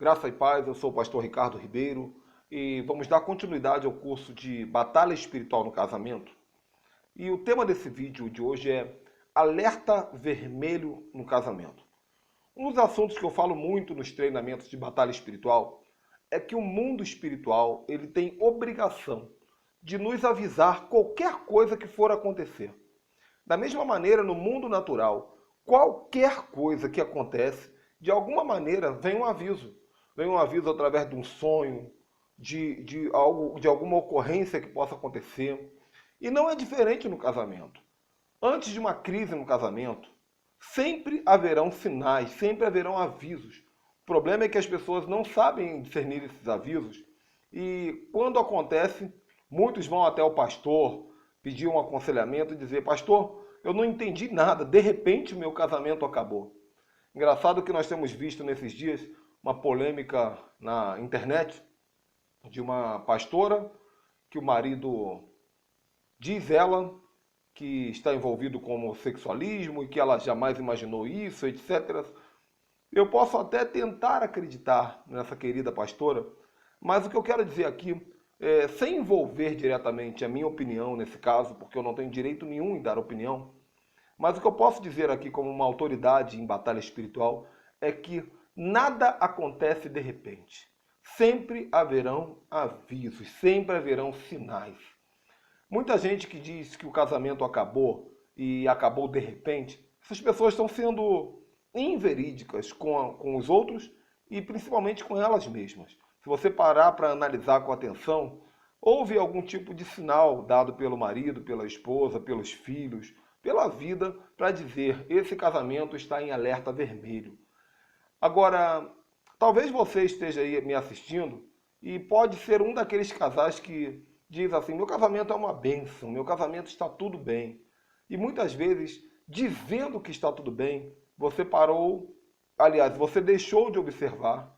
Graça e paz, eu sou o pastor Ricardo Ribeiro e vamos dar continuidade ao curso de Batalha Espiritual no Casamento. E o tema desse vídeo de hoje é Alerta Vermelho no Casamento. Um dos assuntos que eu falo muito nos treinamentos de batalha espiritual é que o mundo espiritual ele tem obrigação de nos avisar qualquer coisa que for acontecer. Da mesma maneira, no mundo natural, qualquer coisa que acontece, de alguma maneira, vem um aviso. Vem um aviso através de um sonho, de alguma ocorrência que possa acontecer. E não é diferente no casamento. Antes de uma crise no casamento, sempre haverão sinais, sempre haverão avisos. O problema é que as pessoas não sabem discernir esses avisos e quando acontece, muitos vão até o pastor pedir um aconselhamento e dizer: pastor, eu não entendi nada, de repente meu casamento acabou. Engraçado que nós temos visto nesses dias uma polêmica na internet de uma pastora que o marido diz ela que está envolvido com homossexualismo e que ela jamais imaginou isso, etc. Eu posso até tentar acreditar nessa querida pastora, mas o que eu quero dizer aqui, sem envolver diretamente a minha opinião nesse caso, porque eu não tenho direito nenhum em dar opinião, mas o que eu posso dizer aqui como uma autoridade em batalha espiritual é que nada acontece de repente. Sempre haverão avisos, sempre haverão sinais. Muita gente que diz que o casamento acabou e acabou de repente, essas pessoas estão sendo inverídicas com os outros e principalmente com elas mesmas. Se você parar para analisar com atenção, houve algum tipo de sinal dado pelo marido, pela esposa, pelos filhos, pela vida, para dizer: esse casamento está em alerta vermelho. Agora, talvez você esteja aí me assistindo e pode ser um daqueles casais que diz assim: meu casamento é uma bênção, meu casamento está tudo bem. E muitas vezes, dizendo que está tudo bem, você parou, aliás, você deixou de observar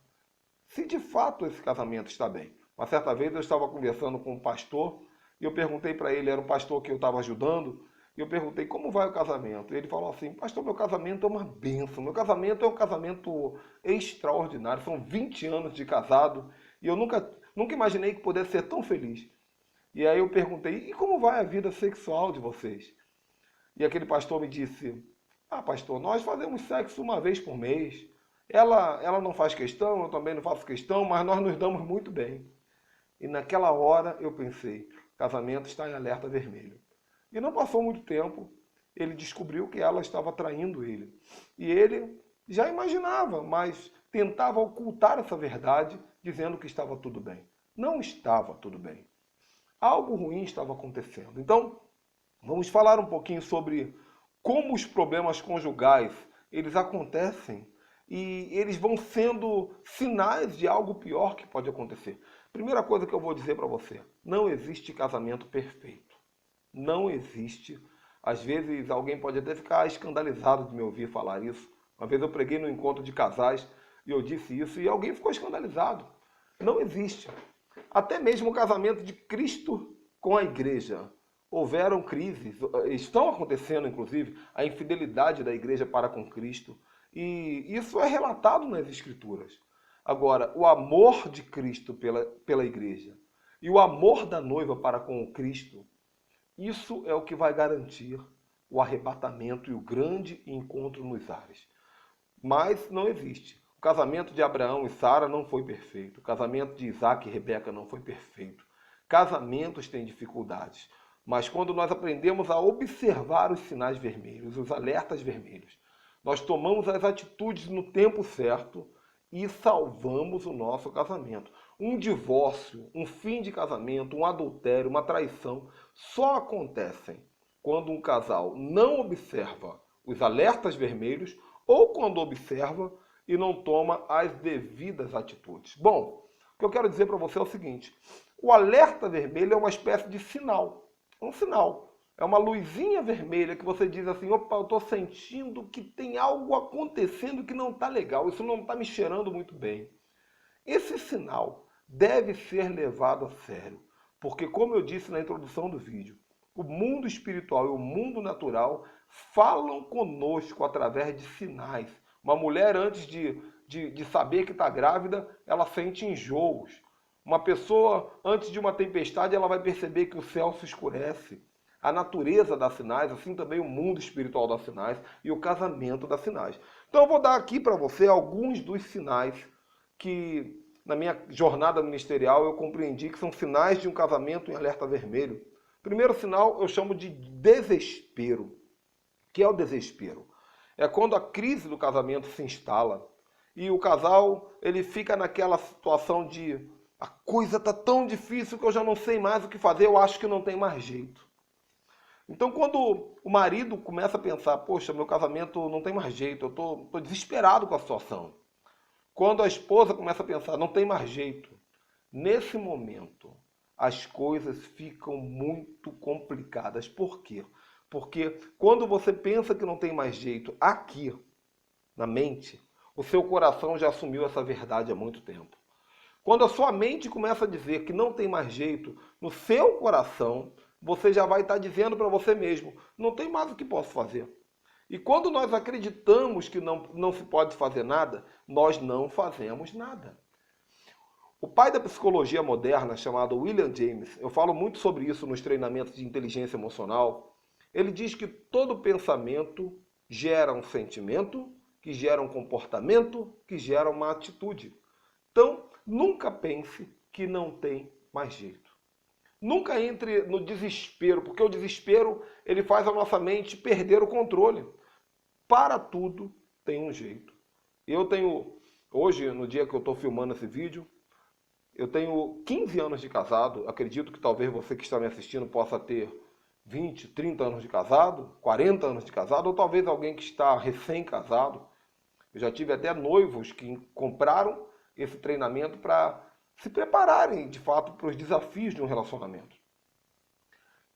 se de fato esse casamento está bem. Uma certa vez eu estava conversando com um pastor e eu perguntei para ele, era um pastor que eu estava ajudando, e eu perguntei: como vai o casamento? Ele falou assim: pastor, meu casamento é uma bênção, meu casamento é um casamento extraordinário, são 20 anos de casado e eu nunca imaginei que pudesse ser tão feliz. E aí eu perguntei: e como vai a vida sexual de vocês? E aquele pastor me disse: ah, pastor, nós fazemos sexo uma vez por mês. Ela não faz questão, eu também não faço questão, mas nós nos damos muito bem. E naquela hora eu pensei: casamento está em alerta vermelho. E não passou muito tempo, ele descobriu que ela estava traindo ele. E ele já imaginava, mas tentava ocultar essa verdade, dizendo que estava tudo bem. Não estava tudo bem. Algo ruim estava acontecendo. Então, vamos falar um pouquinho sobre como os problemas conjugais eles acontecem e eles vão sendo sinais de algo pior que pode acontecer. Primeira coisa que eu vou dizer para você: não existe casamento perfeito. Não existe. Às vezes alguém pode até ficar escandalizado de me ouvir falar isso. Uma vez eu preguei no encontro de casais e eu disse isso e alguém ficou escandalizado. Não existe. Até mesmo o casamento de Cristo com a igreja. Houveram crises, estão acontecendo inclusive, a infidelidade da igreja para com Cristo. E isso é relatado nas Escrituras. Agora, o amor de Cristo pela igreja e o amor da noiva para com o Cristo, isso é o que vai garantir o arrebatamento e o grande encontro nos ares. Mas não existe. O casamento de Abraão e Sara não foi perfeito. O casamento de Isaac e Rebeca não foi perfeito. Casamentos têm dificuldades. Mas quando nós aprendemos a observar os sinais vermelhos, os alertas vermelhos, nós tomamos as atitudes no tempo certo e salvamos o nosso casamento. Um divórcio, um fim de casamento, um adultério, uma traição só acontecem quando um casal não observa os alertas vermelhos ou quando observa e não toma as devidas atitudes. Bom, o que eu quero dizer para você é o seguinte: o alerta vermelho é uma espécie de sinal. Um sinal. É uma luzinha vermelha que você diz assim: opa, eu estou sentindo que tem algo acontecendo que não está legal, isso não está me cheirando muito bem. Esse sinal deve ser levado a sério, porque, como eu disse na introdução do vídeo, o mundo espiritual e o mundo natural falam conosco através de sinais. Uma mulher, antes de de saber que está grávida, ela sente enjoos. Uma pessoa, antes de uma tempestade, ela vai perceber que o céu se escurece. A natureza dá sinais, assim também o mundo espiritual dá sinais e o casamento dá sinais. Então eu vou dar aqui para você alguns dos sinais que na minha jornada ministerial eu compreendi que são sinais de um casamento em alerta vermelho. Primeiro sinal eu chamo de desespero. O que é o desespero? É quando a crise do casamento se instala e o casal ele fica naquela situação de a coisa está tão difícil que eu já não sei mais o que fazer, eu acho que não tem mais jeito. Então, quando o marido começa a pensar, poxa, meu casamento não tem mais jeito, eu estou desesperado com a situação. Quando a esposa começa a pensar, não tem mais jeito, nesse momento as coisas ficam muito complicadas. Por quê? Porque quando você pensa que não tem mais jeito aqui, na mente, o seu coração já assumiu essa verdade há muito tempo. Quando a sua mente começa a dizer que não tem mais jeito, no seu coração, você já vai estar dizendo para você mesmo, não tem mais o que posso fazer. E quando nós acreditamos que não se pode fazer nada, nós não fazemos nada. O pai da psicologia moderna, chamado William James, eu falo muito sobre isso nos treinamentos de inteligência emocional, ele diz que todo pensamento gera um sentimento, que gera um comportamento, que gera uma atitude. Então, nunca pense que não tem mais jeito. Nunca entre no desespero, porque o desespero ele faz a nossa mente perder o controle. Para tudo tem um jeito. Eu tenho, hoje, no dia que eu estou filmando esse vídeo, eu tenho 15 anos de casado. Acredito que talvez você que está me assistindo possa ter 20, 30 anos de casado, 40 anos de casado, ou talvez alguém que está recém-casado. Eu já tive até noivos que compraram esse treinamento para se prepararem, de fato, para os desafios de um relacionamento.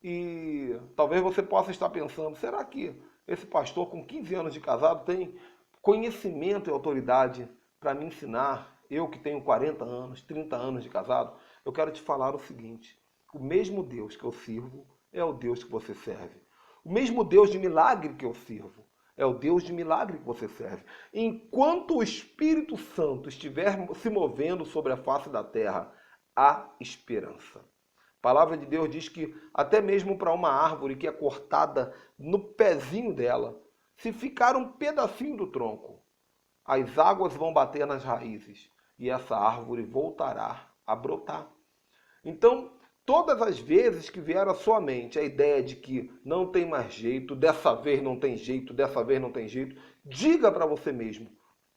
E talvez você possa estar pensando, será que esse pastor com 15 anos de casado tem conhecimento e autoridade para me ensinar, eu que tenho 40 anos, 30 anos de casado? Eu quero te falar o seguinte, o mesmo Deus que eu sirvo é o Deus que você serve. O mesmo Deus de milagre que eu sirvo é o Deus de milagre que você serve. Enquanto o Espírito Santo estiver se movendo sobre a face da terra, há esperança. A palavra de Deus diz que até mesmo para uma árvore que é cortada no pezinho dela, se ficar um pedacinho do tronco, as águas vão bater nas raízes e essa árvore voltará a brotar. Então, todas as vezes que vier à sua mente a ideia de que não tem mais jeito, dessa vez não tem jeito, dessa vez não tem jeito, diga para você mesmo,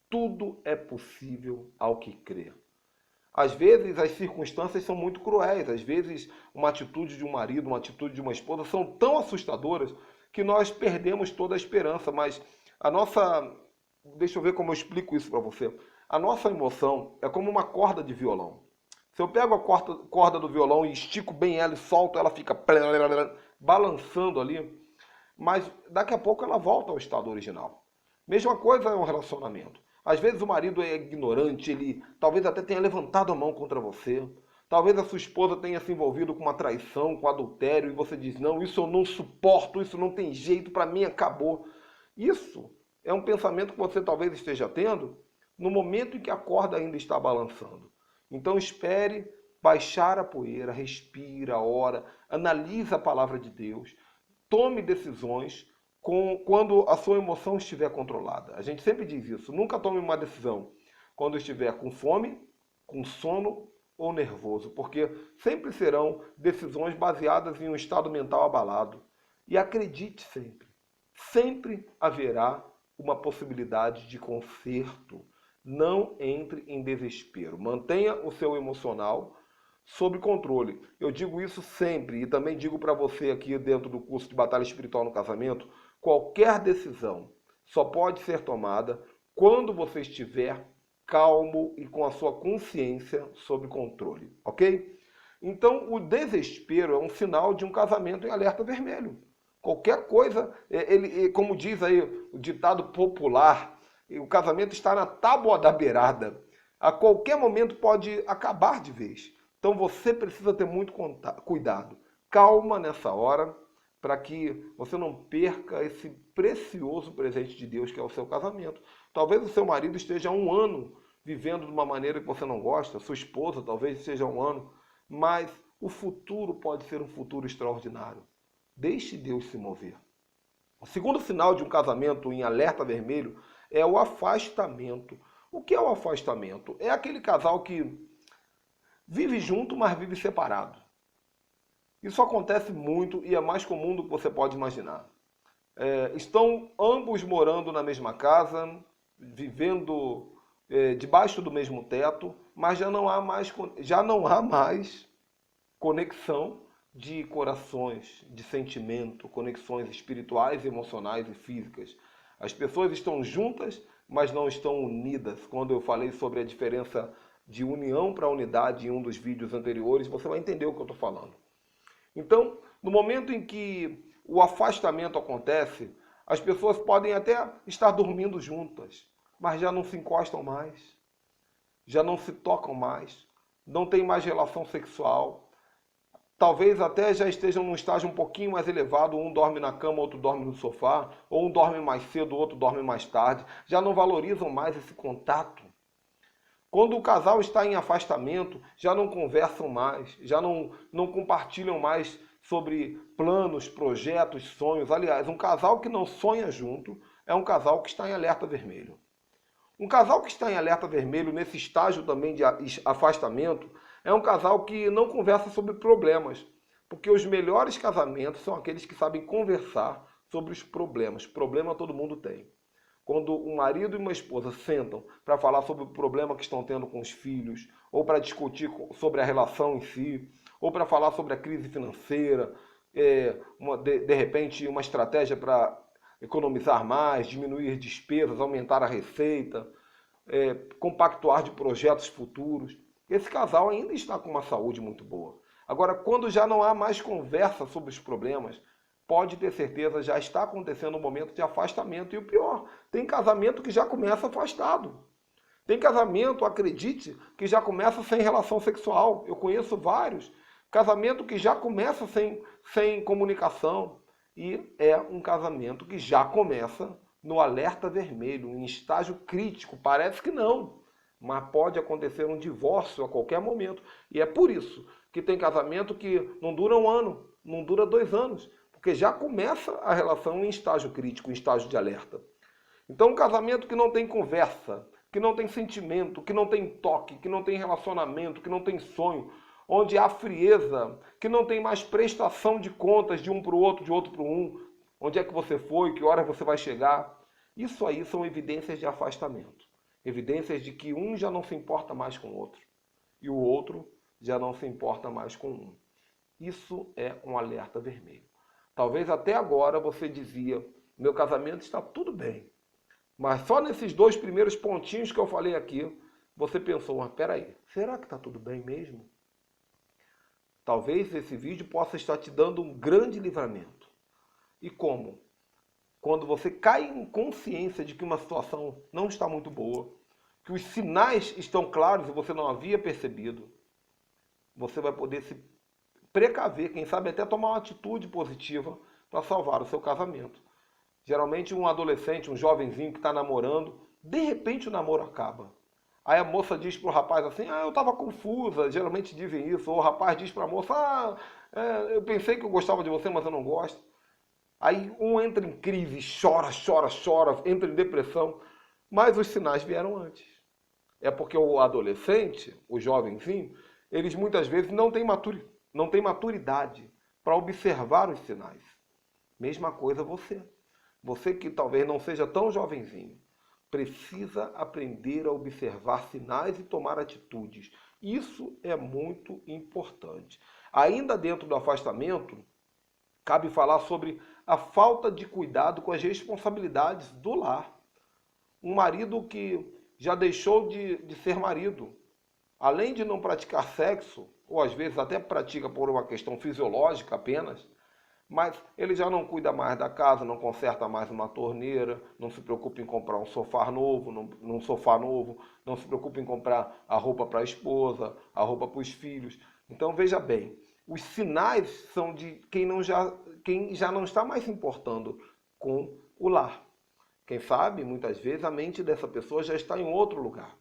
tudo é possível ao que crê. Às vezes as circunstâncias são muito cruéis, às vezes uma atitude de um marido, uma atitude de uma esposa são tão assustadoras que nós perdemos toda a esperança, mas a nossa... Deixa eu ver como eu explico isso para você. A nossa emoção é como uma corda de violão. Se eu pego a corda do violão e estico bem ela e solto, ela fica balançando ali, mas daqui a pouco ela volta ao estado original. Mesma coisa é um relacionamento. Às vezes o marido é ignorante, ele talvez até tenha levantado a mão contra você, talvez a sua esposa tenha se envolvido com uma traição, com adultério, e você diz, não, isso eu não suporto, isso não tem jeito, para mim acabou. Isso é um pensamento que você talvez esteja tendo no momento em que a corda ainda está balançando. Então espere baixar a poeira, respira, ora, analise a palavra de Deus, tome decisões quando a sua emoção estiver controlada. A gente sempre diz isso, nunca tome uma decisão quando estiver com fome, com sono ou nervoso, porque sempre serão decisões baseadas em um estado mental abalado. E acredite sempre, sempre haverá uma possibilidade de conserto. Não entre em desespero. Mantenha o seu emocional sob controle. Eu digo isso sempre e também digo para você aqui dentro do curso de Batalha Espiritual no Casamento, qualquer decisão só pode ser tomada quando você estiver calmo e com a sua consciência sob controle, ok? Então, o desespero é um sinal de um casamento em alerta vermelho. Qualquer coisa, como diz aí o ditado popular, o casamento está na tábua da beirada. A qualquer momento pode acabar de vez. Então você precisa ter muito cuidado. Calma nessa hora, para que você não perca esse precioso presente de Deus que é o seu casamento. Talvez o seu marido esteja há um ano vivendo de uma maneira que você não gosta, sua esposa talvez esteja há um ano, mas o futuro pode ser um futuro extraordinário. Deixe Deus se mover. O segundo sinal de um casamento em alerta vermelho é o afastamento. O que é o afastamento? É aquele casal que vive junto, mas vive separado. Isso acontece muito e é mais comum do que você pode imaginar. Estão ambos morando na mesma casa, vivendo debaixo do mesmo teto, mas já não há mais conexão de corações, de sentimento, conexões espirituais, emocionais e físicas. As pessoas estão juntas, mas não estão unidas. Quando eu falei sobre a diferença de união para unidade em um dos vídeos anteriores, você vai entender o que eu estou falando. Então, no momento em que o afastamento acontece, as pessoas podem até estar dormindo juntas, mas já não se encostam mais, já não se tocam mais, não tem mais relação sexual. Talvez até já estejam num estágio um pouquinho mais elevado, um dorme na cama, outro dorme no sofá, ou um dorme mais cedo, outro dorme mais tarde, já não valorizam mais esse contato. Quando o casal está em afastamento, já não conversam mais, já não compartilham mais sobre planos, projetos, sonhos. Aliás, um casal que não sonha junto é um casal que está em alerta vermelho. Um casal que está em alerta vermelho, nesse estágio também de afastamento, é um casal que não conversa sobre problemas. Porque os melhores casamentos são aqueles que sabem conversar sobre os problemas. Problema todo mundo tem. Quando um marido e uma esposa sentam para falar sobre o problema que estão tendo com os filhos, ou para discutir sobre a relação em si, ou para falar sobre a crise financeira, de repente uma estratégia para economizar mais, diminuir despesas, aumentar a receita, compactuar de projetos futuros. Esse casal ainda está com uma saúde muito boa. Agora, quando já não há mais conversa sobre os problemas, pode ter certeza, já está acontecendo um momento de afastamento. E o pior, tem casamento que já começa afastado. Tem casamento, acredite, que já começa sem relação sexual. Eu conheço vários. Casamento que já começa sem comunicação. E é um casamento que já começa no alerta vermelho, em estágio crítico. Parece que não, mas pode acontecer um divórcio a qualquer momento. E é por isso que tem casamento que não dura um ano, não dura 2 anos. Porque já começa a relação em estágio crítico, em estágio de alerta. Então, um casamento que não tem conversa, que não tem sentimento, que não tem toque, que não tem relacionamento, que não tem sonho, onde há frieza, que não tem mais prestação de contas de um para o outro, de outro para um, onde é que você foi, que hora você vai chegar. Isso aí são evidências de afastamento. Evidências de que um já não se importa mais com o outro e o outro já não se importa mais com um. Isso é um alerta vermelho. Talvez até agora você dizia, meu casamento está tudo bem. Mas só nesses 2 primeiros pontinhos que eu falei aqui, você pensou, mas peraí, será que está tudo bem mesmo? Talvez esse vídeo possa estar te dando um grande livramento. E como? Quando você cai em consciência de que uma situação não está muito boa, que os sinais estão claros e você não havia percebido, você vai poder se precaver, quem sabe até tomar uma atitude positiva para salvar o seu casamento. Geralmente um adolescente, um jovenzinho que está namorando, de repente o namoro acaba. Aí a moça diz para o rapaz assim, eu estava confusa, geralmente dizem isso, ou o rapaz diz para a moça, eu pensei que eu gostava de você, mas eu não gosto. Aí um entra em crise, chora, entra em depressão, mas os sinais vieram antes. É porque o adolescente, o jovenzinho, eles muitas vezes não têm maturidade para observar os sinais. Mesma coisa você. Você que talvez não seja tão jovenzinho, precisa aprender a observar sinais e tomar atitudes. Isso é muito importante. Ainda dentro do afastamento, cabe falar sobre a falta de cuidado com as responsabilidades do lar. Um marido que já deixou de ser marido, além de não praticar sexo, ou às vezes até pratica por uma questão fisiológica apenas, mas ele já não cuida mais da casa, não conserta mais uma torneira, não se preocupa em comprar um sofá novo, não se preocupa em comprar a roupa para a esposa, a roupa para os filhos. Então veja bem, os sinais são de quem já não está mais se importando com o lar, Quem sabe, muitas vezes, a mente dessa pessoa já está em outro lugar.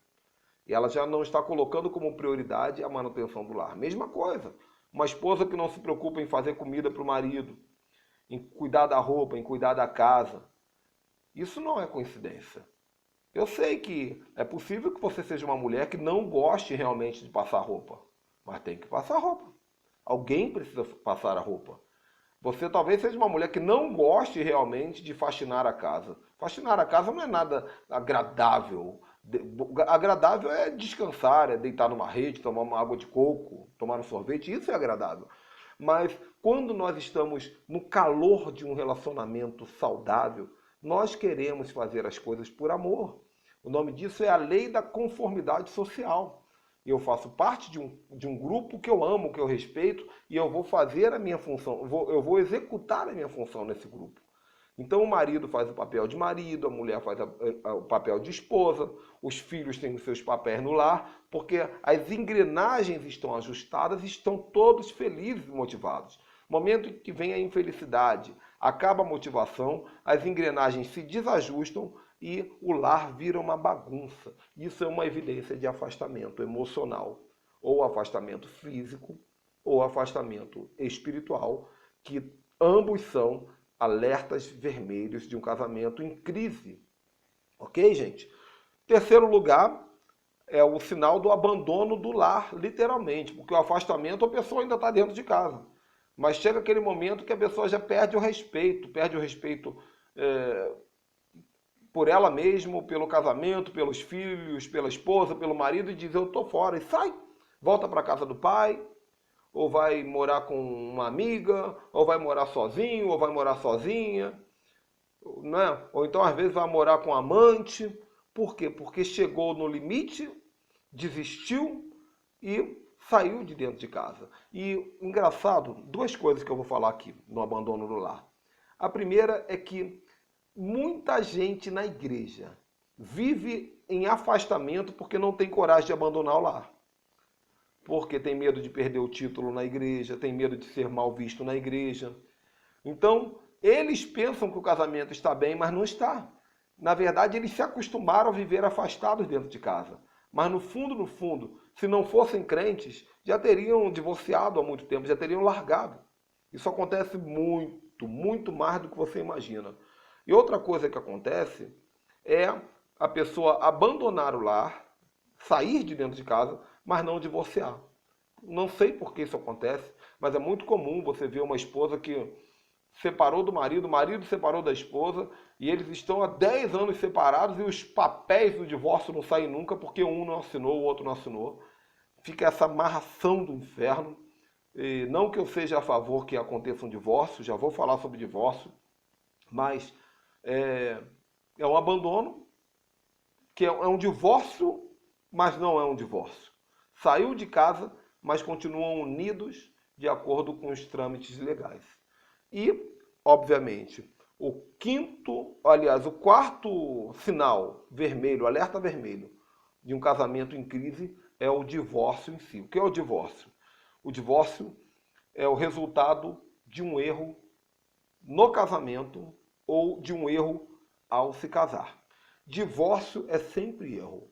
E ela já não está colocando como prioridade a manutenção do lar. Mesma coisa, uma esposa que não se preocupa em fazer comida para o marido, em cuidar da roupa, em cuidar da casa. Isso não é coincidência. Eu sei que é possível que você seja uma mulher que não goste realmente de passar roupa, mas tem que passar roupa. Alguém precisa passar a roupa. Você talvez seja uma mulher que não goste realmente de faxinar a casa. Faxinar a casa não é nada agradável. Agradável é descansar, é deitar numa rede, tomar uma água de coco, tomar um sorvete, isso é agradável. Mas quando nós estamos no calor de um relacionamento saudável, nós queremos fazer as coisas por amor. O nome disso é a lei da conformidade social. Eu faço parte de um grupo que eu amo, que eu respeito, e eu vou fazer a minha função, eu vou executar a minha função nesse grupo. Então o marido faz o papel de marido, a mulher faz o papel de esposa, os filhos têm os seus papéis no lar, porque as engrenagens estão ajustadas e estão todos felizes e motivados. No momento em que vem a infelicidade, acaba a motivação, as engrenagens se desajustam e o lar vira uma bagunça. Isso é uma evidência de afastamento emocional, ou afastamento físico, ou afastamento espiritual, que ambos são alertas vermelhos de um casamento em crise. Ok, gente? Terceiro lugar é o sinal do abandono do lar, literalmente, porque o afastamento a pessoa ainda está dentro de casa. Mas chega aquele momento que a pessoa já perde o respeito por ela mesma, pelo casamento, pelos filhos, pela esposa, pelo marido, e diz: eu estou fora, e sai, volta para a casa do pai, ou vai morar com uma amiga, ou vai morar sozinho, ou vai morar sozinha, né? Ou então às vezes vai morar com um amante. Por quê? Porque chegou no limite, desistiu e saiu de dentro de casa. E engraçado, duas coisas que eu vou falar aqui no abandono do lar. A primeira é que muita gente na igreja vive em afastamento porque não tem coragem de abandonar o lar. Porque tem medo de perder o título na igreja, tem medo de ser mal visto na igreja. Então, eles pensam que o casamento está bem, mas não está. Na verdade, eles se acostumaram a viver afastados dentro de casa. Mas no fundo, se não fossem crentes, já teriam divorciado há muito tempo, já teriam largado. Isso acontece muito mais do que você imagina. E outra coisa que acontece é a pessoa abandonar o lar, sair de dentro de casa, mas não divorciar. Não sei por que isso acontece, mas é muito comum você ver uma esposa que separou do marido, o marido separou da esposa, e eles estão há 10 anos separados e os papéis do divórcio não saem nunca porque um não assinou, o outro não assinou. Fica essa amarração do inferno. E não que eu seja a favor que aconteça um divórcio, já vou falar sobre divórcio, mas é um abandono, que é um divórcio, mas não é um divórcio. Saiu de casa, mas continuam unidos de acordo com os trâmites legais. E, obviamente, o quarto sinal vermelho, alerta vermelho, de um casamento em crise é o divórcio em si. O que é o divórcio? O divórcio é o resultado de um erro no casamento ou de um erro ao se casar. Divórcio é sempre erro.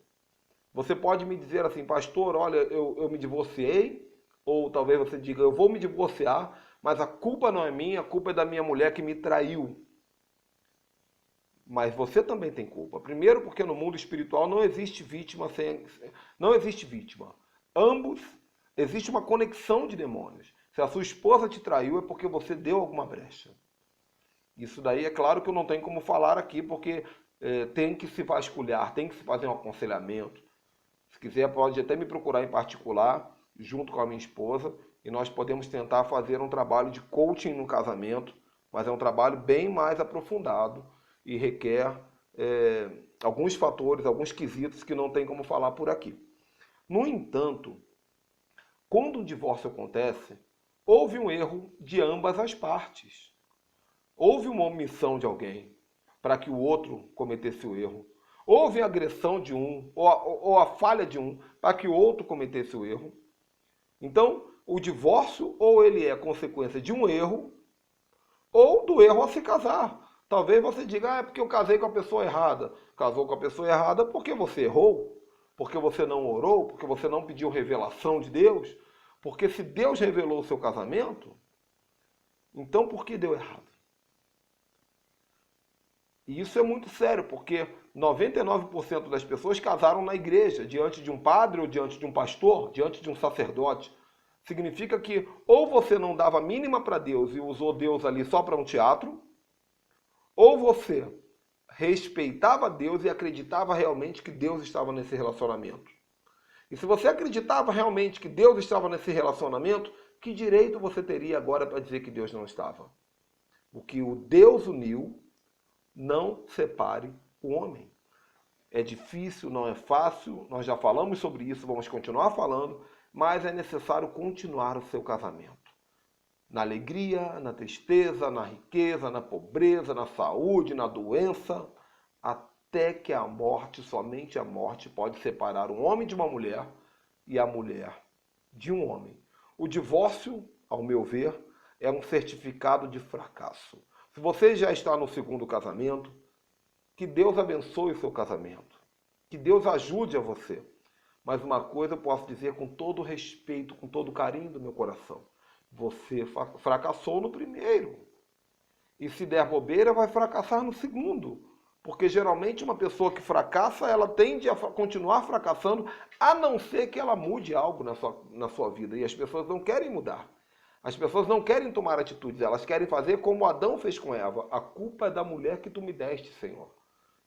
Você pode me dizer assim: pastor, olha, eu me divorciei, ou talvez você diga: eu vou me divorciar, mas a culpa não é minha, a culpa é da minha mulher que me traiu. Mas você também tem culpa. Primeiro, porque no mundo espiritual não existe vítima não existe vítima. Existe uma conexão de demônios. Se a sua esposa te traiu, é porque você deu alguma brecha. Isso daí é claro que eu não tenho como falar aqui, porque tem que se vasculhar, tem que se fazer um aconselhamento. Se quiser, pode até me procurar em particular, junto com a minha esposa, e nós podemos tentar fazer um trabalho de coaching no casamento, mas é um trabalho bem mais aprofundado e requer alguns fatores, alguns quesitos que não tem como falar por aqui. No entanto, quando um divórcio acontece, houve um erro de ambas as partes. Houve uma omissão de alguém para que o outro cometesse o erro. Houve a agressão de um, ou a falha de um, para que o outro cometesse o erro. Então, o divórcio, ou ele é consequência de um erro, ou do erro ao se casar. Talvez você diga, é porque eu casei com a pessoa errada. Casou com a pessoa errada porque você errou, porque você não orou, porque você não pediu revelação de Deus. Porque se Deus revelou o seu casamento, então por que deu errado? E isso é muito sério, porque 99% das pessoas casaram na igreja, diante de um padre ou diante de um pastor, diante de um sacerdote. Significa que ou você não dava mínima para Deus e usou Deus ali só para um teatro, ou você respeitava Deus e acreditava realmente que Deus estava nesse relacionamento. E se você acreditava realmente que Deus estava nesse relacionamento, que direito você teria agora para dizer que Deus não estava? O que o Deus uniu, não separe o homem. É difícil, não é fácil, nós já falamos sobre isso, vamos continuar falando, mas é necessário continuar o seu casamento. Na alegria, na tristeza, na riqueza, na pobreza, na saúde, na doença, até que a morte, somente a morte, pode separar um homem de uma mulher e a mulher de um homem. O divórcio, ao meu ver, é um certificado de fracasso. Se você já está no segundo casamento, que Deus abençoe o seu casamento. Que Deus ajude a você. Mas uma coisa eu posso dizer com todo respeito, com todo carinho do meu coração. Você fracassou no primeiro. E se der bobeira, vai fracassar no segundo. Porque geralmente uma pessoa que fracassa, ela tende a continuar fracassando, a não ser que ela mude algo na sua vida. E as pessoas não querem mudar. As pessoas não querem tomar atitudes, elas querem fazer como Adão fez com Eva. A culpa é da mulher que tu me deste, Senhor.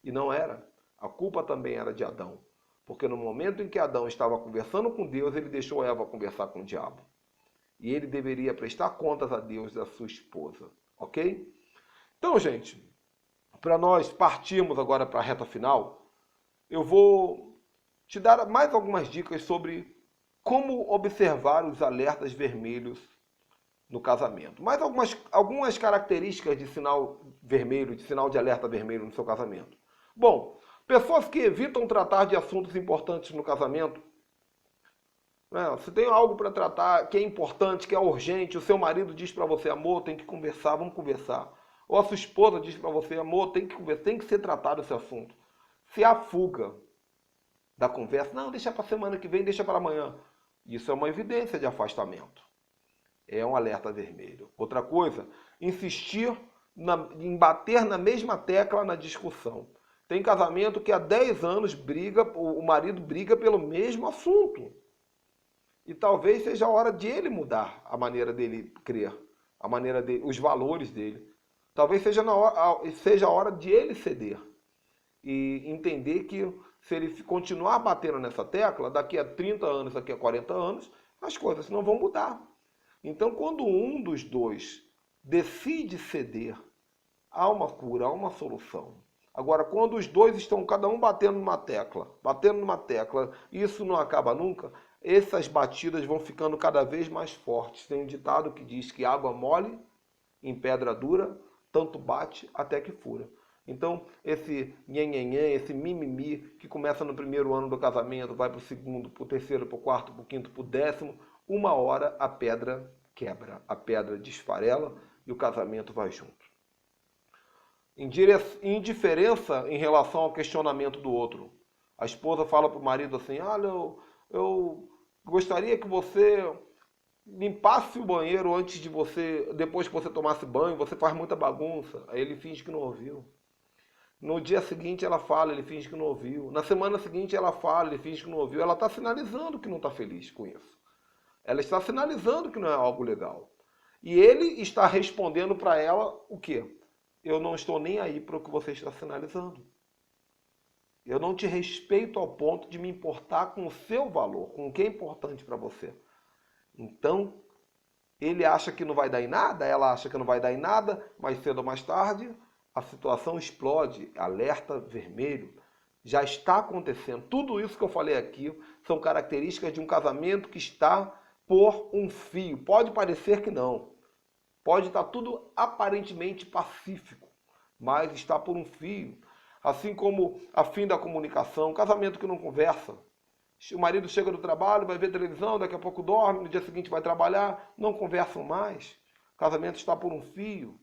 E não era. A culpa também era de Adão. Porque no momento em que Adão estava conversando com Deus, ele deixou Eva conversar com o diabo. E ele deveria prestar contas a Deus da sua esposa. Ok? Então, gente, para nós partirmos agora para a reta final, eu vou te dar mais algumas dicas sobre como observar os alertas vermelhos no casamento. Mais algumas características de sinal vermelho, de sinal de alerta vermelho no seu casamento. Bom, pessoas que evitam tratar de assuntos importantes no casamento. Se tem algo para tratar que é importante, que é urgente, o seu marido diz para você, amor, tem que conversar, vamos conversar. Ou a sua esposa diz para você, amor, tem que conversar, tem que ser tratado esse assunto. Se há fuga da conversa, não, deixa para a semana que vem, deixa para amanhã. Isso é uma evidência de afastamento. É um alerta vermelho. Outra coisa, insistir em bater na mesma tecla na discussão. Tem casamento que há 10 anos o marido briga pelo mesmo assunto. E talvez seja a hora de ele mudar a maneira dele crer, os valores dele. Talvez seja a hora de ele ceder. E entender que se ele continuar batendo nessa tecla, daqui a 30 anos, daqui a 40 anos, as coisas não vão mudar. Então, quando um dos dois decide ceder, há uma cura, há uma solução. Agora, quando os dois estão cada um batendo numa tecla, e isso não acaba nunca, essas batidas vão ficando cada vez mais fortes. Tem um ditado que diz que água mole em pedra dura, tanto bate até que fura. Então, esse nhenhenhê, esse mimimi, que começa no primeiro ano do casamento, vai para o segundo, para o terceiro, para o quarto, para o quinto, para o décimo, uma hora a pedra quebra, a pedra desfarela e o casamento vai junto. Indiferença em relação ao questionamento do outro. A esposa fala para o marido assim, olha, eu gostaria que você limpasse o banheiro depois que você tomasse banho, você faz muita bagunça. Aí ele finge que não ouviu. No dia seguinte ela fala, ele finge que não ouviu. Na semana seguinte ela fala, ele finge que não ouviu. Ela está sinalizando que não está feliz com isso. Ela está sinalizando que não é algo legal. E ele está respondendo para ela o quê? Eu não estou nem aí para o que você está sinalizando. Eu não te respeito ao ponto de me importar com o seu valor, com o que é importante para você. Então, ele acha que não vai dar em nada, ela acha que não vai dar em nada, mais cedo ou mais tarde, a situação explode, alerta vermelho. Já está acontecendo. Tudo isso que eu falei aqui são características de um casamento que está por um fio. Pode parecer que não. Pode estar tudo aparentemente pacífico, mas está por um fio. Assim como a fim da comunicação, casamento que não conversa. O marido chega do trabalho, vai ver televisão, daqui a pouco dorme, no dia seguinte vai trabalhar, não conversam mais. O casamento está por um fio.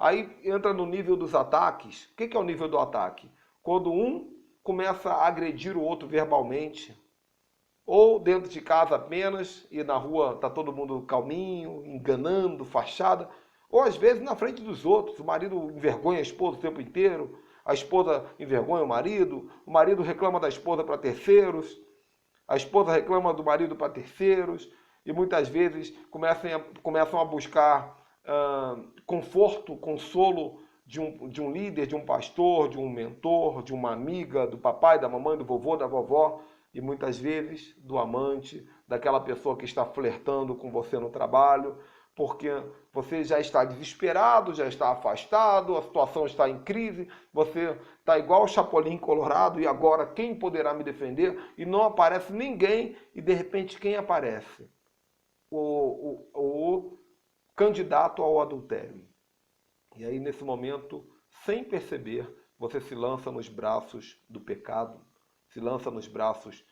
Aí entra no nível dos ataques. O que é o nível do ataque? Quando um começa a agredir o outro verbalmente, ou dentro de casa apenas, e na rua está todo mundo calminho, enganando, fachada, ou às vezes na frente dos outros. O marido envergonha a esposa o tempo inteiro, a esposa envergonha o marido reclama da esposa para terceiros, a esposa reclama do marido para terceiros, e muitas vezes começam a buscar conforto, consolo de um líder, de um pastor, de um mentor, de uma amiga, do papai, da mamãe, do vovô, da vovó, e muitas vezes do amante, daquela pessoa que está flertando com você no trabalho, porque você já está desesperado, já está afastado, a situação está em crise, você está igual o Chapolin Colorado, e agora quem poderá me defender? E não aparece ninguém, e de repente quem aparece? O candidato ao adultério. E aí, nesse momento, sem perceber, você se lança nos braços do pecado, se lança nos braços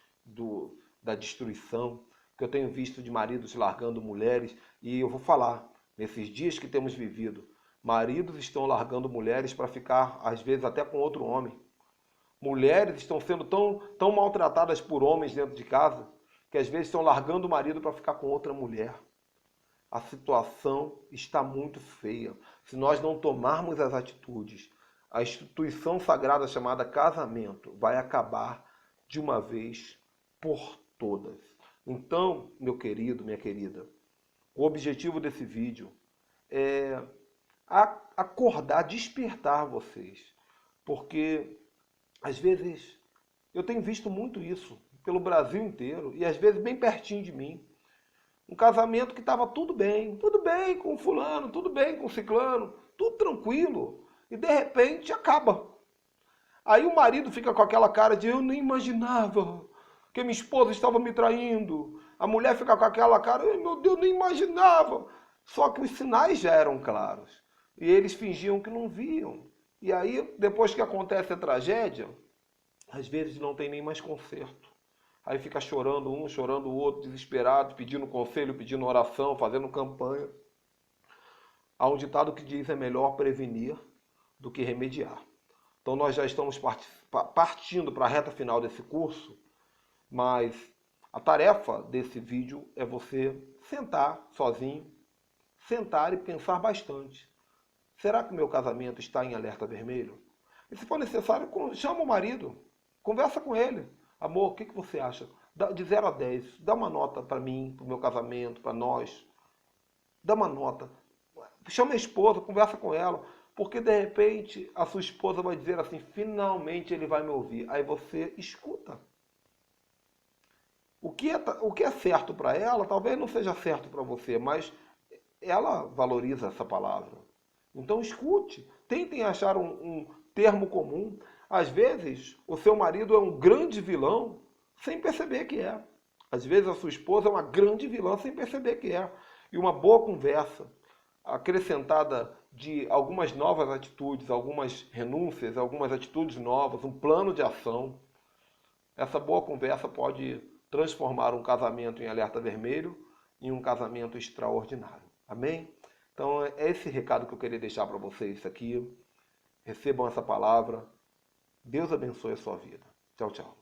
da destruição, que eu tenho visto de maridos largando mulheres, e eu vou falar, nesses dias que temos vivido, maridos estão largando mulheres para ficar, às vezes, até com outro homem. Mulheres estão sendo tão maltratadas por homens dentro de casa, que às vezes estão largando o marido para ficar com outra mulher. A situação está muito feia. Se nós não tomarmos as atitudes, a instituição sagrada chamada casamento vai acabar de uma vez por todas. Então, meu querido, minha querida, o objetivo desse vídeo é acordar, despertar vocês. Porque, às vezes, eu tenho visto muito isso pelo Brasil inteiro e, às vezes, bem pertinho de mim. Um casamento que estava tudo bem com fulano, tudo bem com ciclano, tudo tranquilo. E de repente acaba. Aí o marido fica com aquela cara de eu nem imaginava que minha esposa estava me traindo. A mulher fica com aquela cara, meu Deus, nem imaginava. Só que os sinais já eram claros. E eles fingiam que não viam. E aí, depois que acontece a tragédia, às vezes não tem nem mais conserto. Aí fica chorando um, chorando o outro, desesperado, pedindo conselho, pedindo oração, fazendo campanha. Há um ditado que diz: é melhor prevenir do que remediar. Então nós já estamos partindo para a reta final desse curso, mas a tarefa desse vídeo é você sentar sozinho, sentar e pensar bastante. Será que o meu casamento está em alerta vermelho? E se for necessário, chama o marido, conversa com ele. Amor, o que você acha? De 0 a 10, dá uma nota para mim, para o meu casamento, para nós. Dá uma nota. Chama a esposa, conversa com ela. Porque de repente a sua esposa vai dizer assim, finalmente ele vai me ouvir. Aí você escuta. O que é certo para ela, talvez não seja certo para você, mas ela valoriza essa palavra. Então escute. Tentem achar um termo comum. Às vezes, o seu marido é um grande vilão sem perceber que é. Às vezes, a sua esposa é uma grande vilã sem perceber que é. E uma boa conversa, acrescentada de algumas novas atitudes, algumas renúncias, algumas atitudes novas, um plano de ação, essa boa conversa pode transformar um casamento em alerta vermelho em um casamento extraordinário. Amém? Então, é esse recado que eu queria deixar para vocês aqui. Recebam essa palavra. Deus abençoe a sua vida. Tchau, tchau.